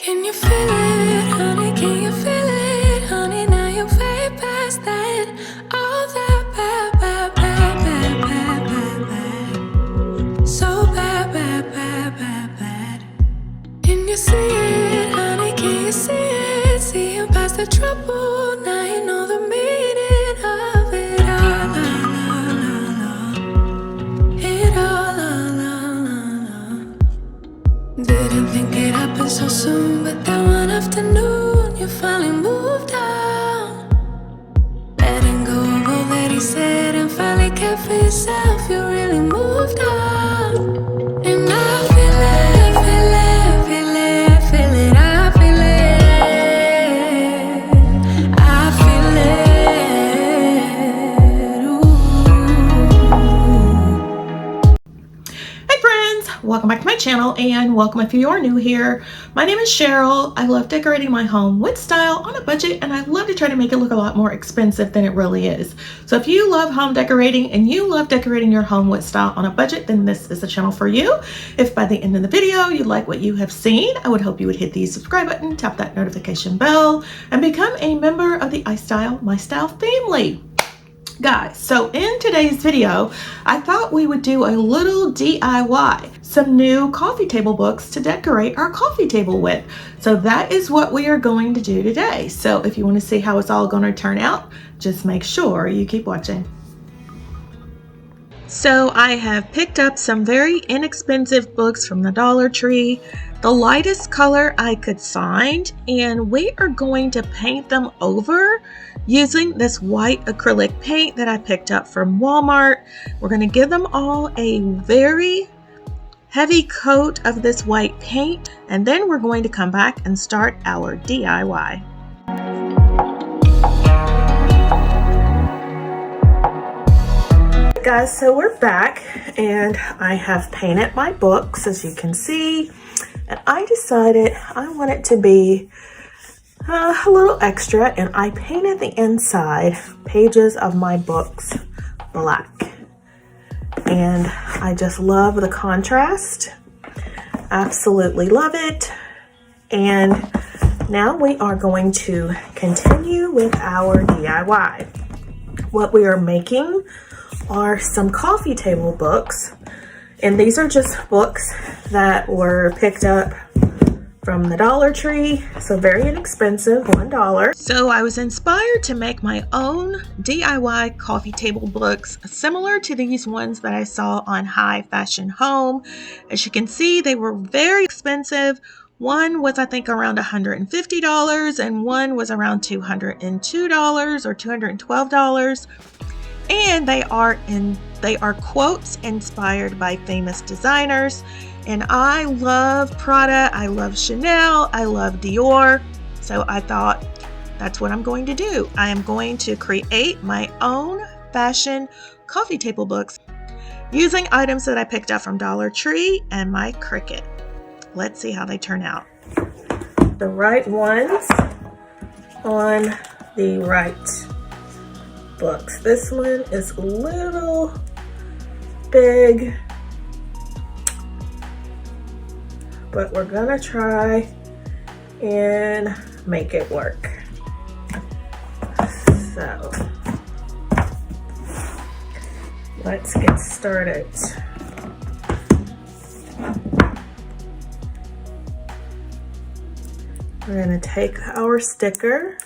Can you feel it, honey? Can you feel it, honey? Now you're way past that. All that bad, bad, bad, bad, bad, bad, bad. So bad, bad, bad, bad, bad. Can you see it, honey? Can you see it? See you past the trouble. Now you know the meaning of it all. It all. Didn't think it happened so soon, but that one afternoon you finally moved on. Letting go of all that he said and finally kept for yourself. You really moved on. And I feel it, feel it, feel it, feel it. I feel it, I feel it. Ooh. Hey friends, welcome back to my channel and welcome if you are new here. My name is Cheryl. I love decorating my home with style on a budget, and I love to try to make it look a lot more expensive than it really is. So if you love home decorating and you love decorating your home with style on a budget, then this is the channel for you. If by the end of the video you like what you have seen, I would hope you would hit the subscribe button, tap that notification bell, and become a member of the iStylEMYSTYLE family. Guys, so in today's video, I thought we would do a little DIY, some new coffee table books to decorate our coffee table with. So that is what we are going to do today. So if you want to see how it's all going to turn out, just make sure you keep watching. So I have picked up some very inexpensive books from the Dollar Tree, the lightest color I could find, and we are going to paint them over using this white acrylic paint that I picked up from Walmart. We're going to give them all a very heavy coat of this white paint, and then we're going to come back and start our DIY. Guys, so we're back and I have painted my books, as you can see, and I decided I want it to be a little extra, and I painted the inside pages of my books black, and I just love the contrast. Absolutely love it. And now we are going to continue with our DIY. What we are making are some coffee table books, and these are just books that were picked up from the Dollar Tree, so very inexpensive, $1. So I was inspired to make my own DIY coffee table books similar to these ones that I saw on High Fashion Home. As you can see, they were very expensive. One was, I think, around $150, and one was around $202 or $212. And they are quotes inspired by famous designers. And I love Prada, I love Chanel, I love Dior. So I thought that's what I'm going to do. I am going to create my own fashion coffee table books using items that I picked up from Dollar Tree and my Cricut. Let's see how they turn out. The right ones on the right books. This one is a little big, but we're gonna try and make it work. So let's get started. We're gonna take our sticker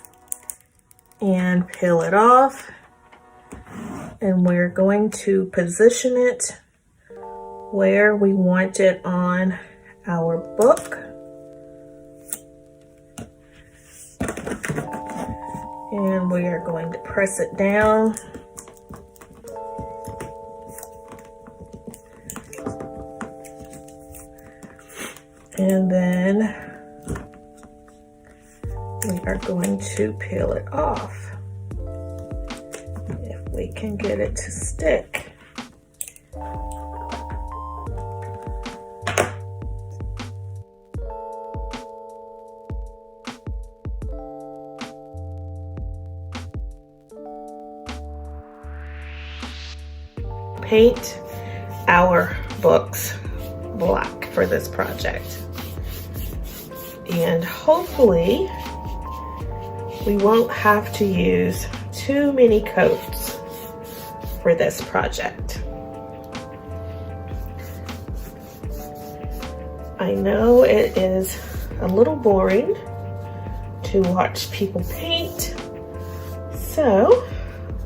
and peel it off, and we're going to position it where we want it on our book. And we are going to press it down. And then we are going to peel it off. If we can get it to stick. Paint our books black for this project. And hopefully we won't have to use too many coats for this project. I know it is a little boring to watch people paint, so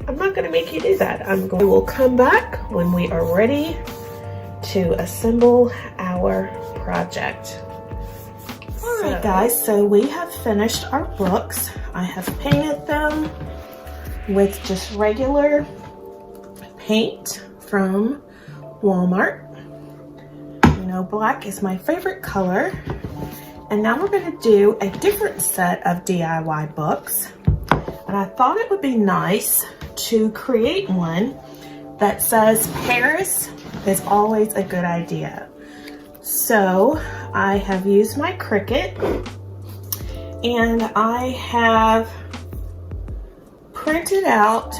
I'm not going to make you do that. We will come back when we are ready to assemble our project. Alright guys, so we have finished our books. I have painted them with just regular paint from Walmart. You know, black is my favorite color. And now we're going to do a different set of DIY books. And I thought it would be nice to create one that says Paris is always a good idea. So I have used my Cricut and I have printed out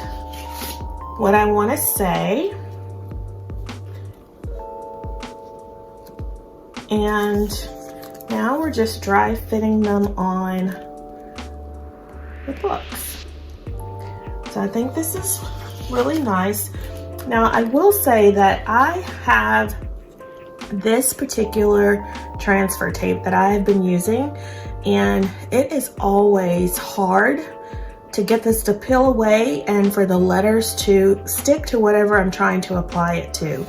what I want to say, and now we're just dry fitting them on the books. So I think this is really nice. Now I will say that I have this particular transfer tape that I have been using, and it is always hard to get this to peel away and for the letters to stick to whatever I'm trying to apply it to.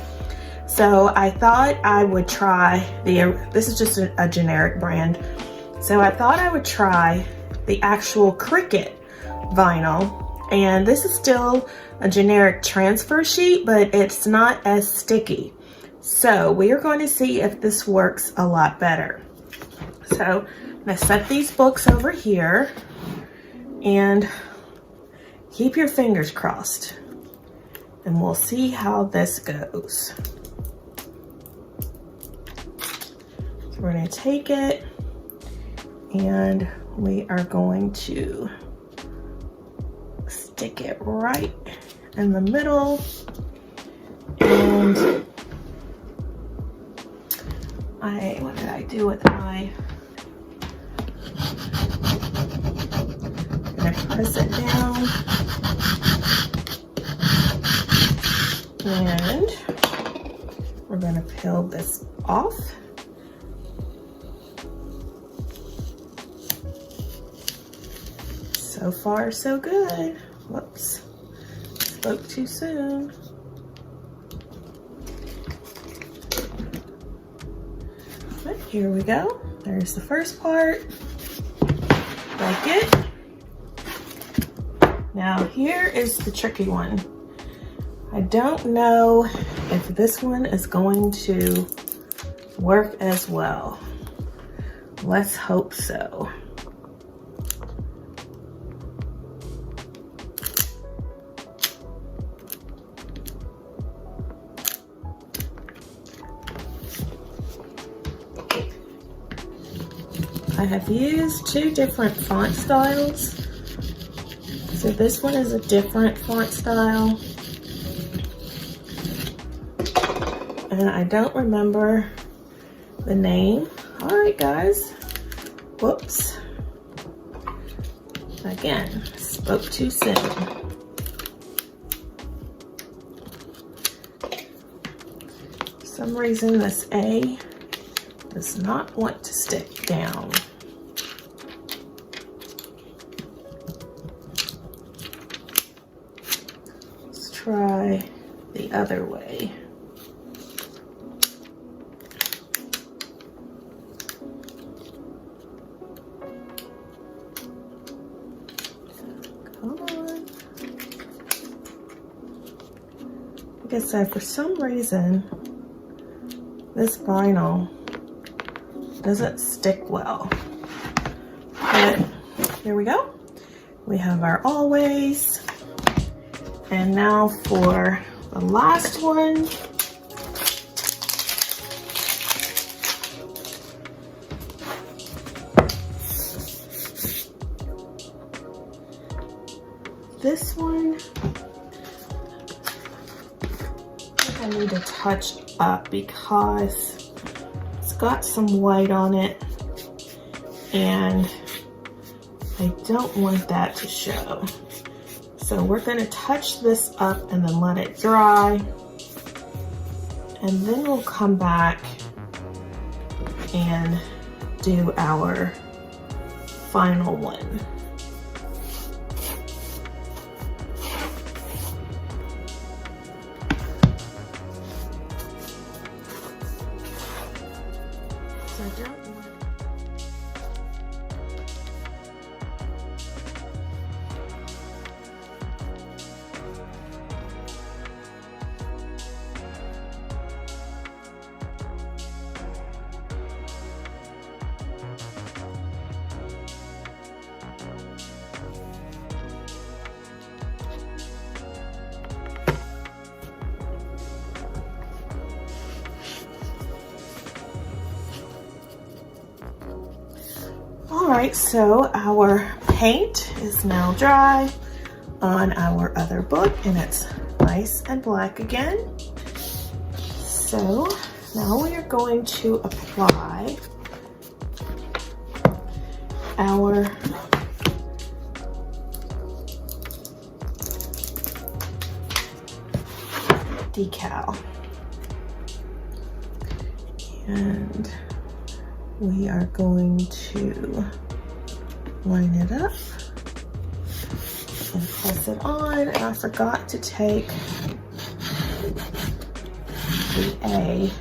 So I thought I would try this is just a generic brand. So I thought I would try the actual Cricut vinyl, and this is still a generic transfer sheet, but it's not as sticky. So we are going to see if this works a lot better. So I'm going to set these books over here and keep your fingers crossed, and we'll see how this goes. So we're going to take it and we are going to stick it right in the middle, and what did I do with my, I'm gonna press it down and we're gonna peel this off. So far so good. Whoops, spoke too soon. But here we go. There's the first part. Like it. Now here is the tricky one. I don't know if this one is going to work as well. Let's hope so. I have used two different font styles. So this one is a different font style. And I don't remember the name. All right, guys. Whoops. Again, spoke too soon. For some reason, this A does not want to stick down. Let's try the other way. Come on. Like I said, for some reason, this vinyl doesn't stick well. But here we go. We have our always. And now for the last one. This one, I think I need to touch up because it's got some white on it, and I don't want that to show. So we're going to touch this up and then let it dry, and then we'll come back and do our final one. So I don't want Alright, so our paint is now dry on our other book, and it's nice and black again. So now we are going to apply our decal. And we are going to line it up and press it on. And I forgot to take the A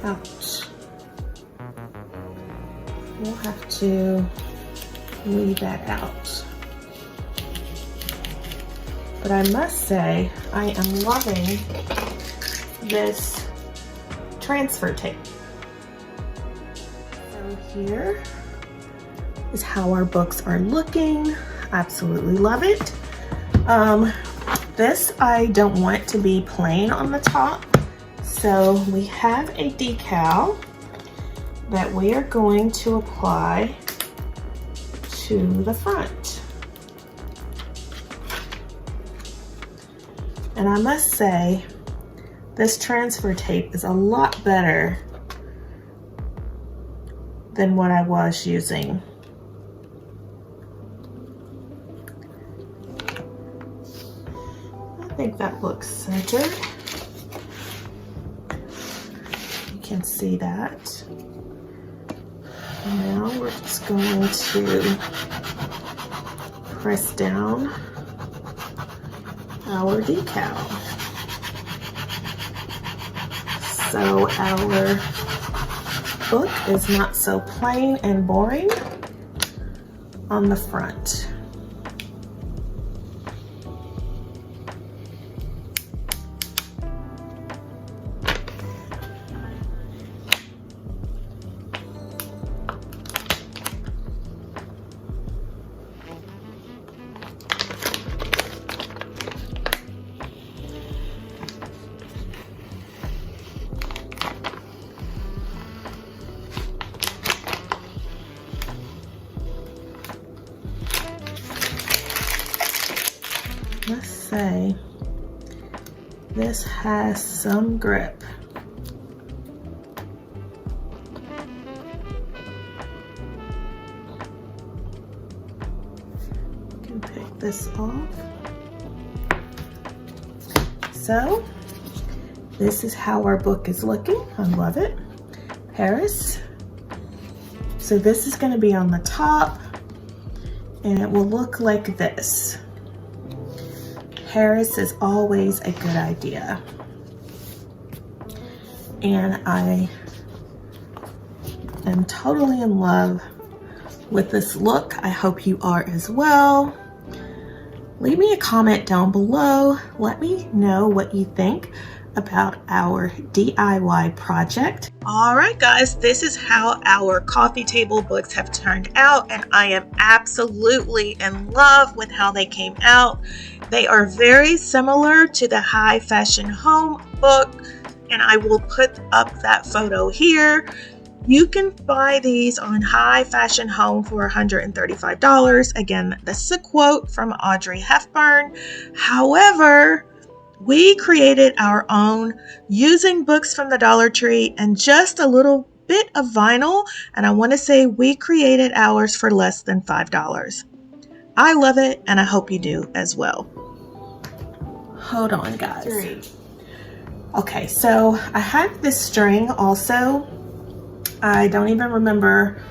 out. We'll have to leave that out. But I must say, I am loving this transfer tape. So here is how our books are looking. Absolutely love it. This I don't want to be plain on the top, so we have a decal that we are going to apply to the front. And I must say, this transfer tape is a lot better than what I was using. I think that looks centered. You can see that. And now we're just going to press down our decal. So our book is not so plain and boring on the front. Let's say this has some grip. You can pick this off. So this is how our book is looking. I love it. Paris. So this is going to be on the top, and it will look like this. Paris is always a good idea. And I am totally in love with this look. I hope you are as well. Leave me a comment down below. Let me know what you think about our DIY project. All right, guys, this is how our coffee table books have turned out, and I am absolutely in love with how they came out. They are very similar to the High Fashion Home book, and I will put up that photo here. You can buy these on High Fashion Home for $135. Again, this is a quote from Audrey Hepburn. However, We created our own using books from the Dollar Tree and just a little bit of vinyl, and I want to say we created ours for less than $5. I love it, and I hope you do as well. Hold on, guys. Okay, so I have this string also. I don't even remember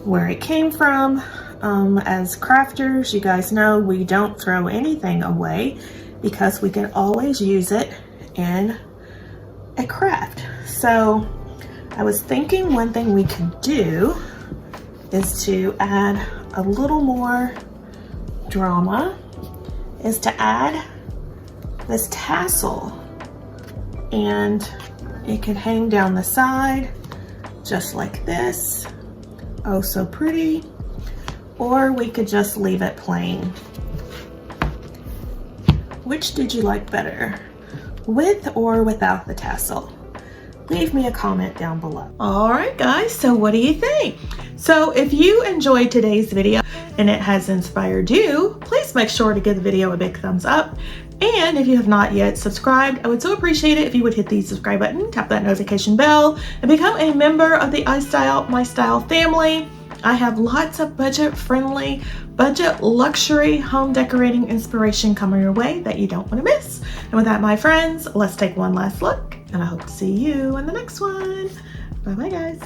where it came from. As crafters, you guys know we don't throw anything away because we can always use it in a craft. So I was thinking one thing we could do is to add a little more drama, is to add this tassel, and it could hang down the side just like this. Oh, so pretty. Or we could just leave it plain. Which did you like better, with or without the tassel? Leave me a comment down below. All right, guys, so what do you think? So if you enjoyed today's video and it has inspired you, please make sure to give the video a big thumbs up. And if you have not yet subscribed, I would so appreciate it if you would hit the subscribe button, tap that notification bell, and become a member of the iStyle family. I have lots of budget-friendly, budget luxury home decorating inspiration coming your way that you don't want to miss. And with that, my friends, let's take one last look, and I hope to see you in the next one. Bye-bye, guys.